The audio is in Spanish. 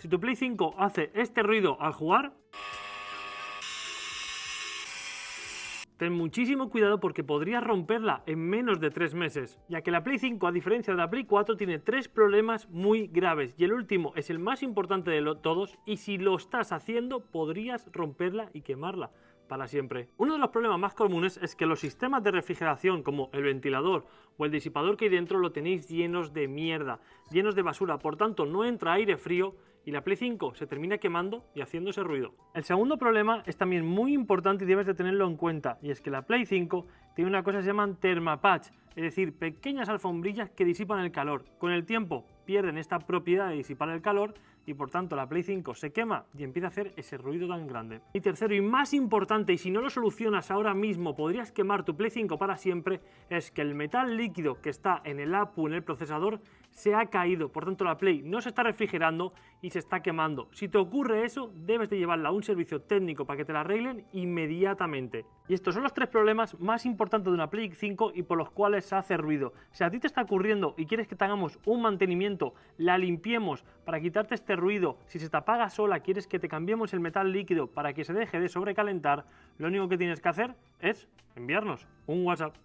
Si tu Play 5 hace este ruido al jugar, ten muchísimo cuidado porque podrías romperla en menos de 3 meses, ya que la Play 5, a diferencia de la Play 4, tiene 3 problemas muy graves y el último es el más importante de todos, y si lo estás haciendo podrías romperla y quemarla para siempre. Uno de los problemas más comunes es que los sistemas de refrigeración, como el ventilador o el disipador que hay dentro, lo tenéis llenos de mierda, llenos de basura, por tanto no entra aire frío y la Play 5 se termina quemando y haciendo ese ruido. El segundo problema es también muy importante y debes de tenerlo en cuenta, y es que la Play 5 tiene una cosa que se llaman thermopatch, es decir, pequeñas alfombrillas que disipan el calor. Con el tiempo pierden esta propiedad de disipar el calor y por tanto la Play 5 se quema y empieza a hacer ese ruido tan grande. Y tercero y más importante, y si no lo solucionas ahora mismo podrías quemar tu Play 5 para siempre, es que el metal líquido que está en el APU, en el procesador, se ha caído, por tanto la Play no se está refrigerando y se está quemando. Si te ocurre eso, debes de llevarla a un servicio técnico para que te la arreglen inmediatamente. Y estos son los 3 problemas más importantes de una Play 5 y por los cuales se hace ruido. Si a ti te está ocurriendo y quieres que te hagamos un mantenimiento, la limpiemos para quitarte este ruido, si se te apaga sola, quieres que te cambiemos el metal líquido para que se deje de sobrecalentar, lo único que tienes que hacer es enviarnos un WhatsApp.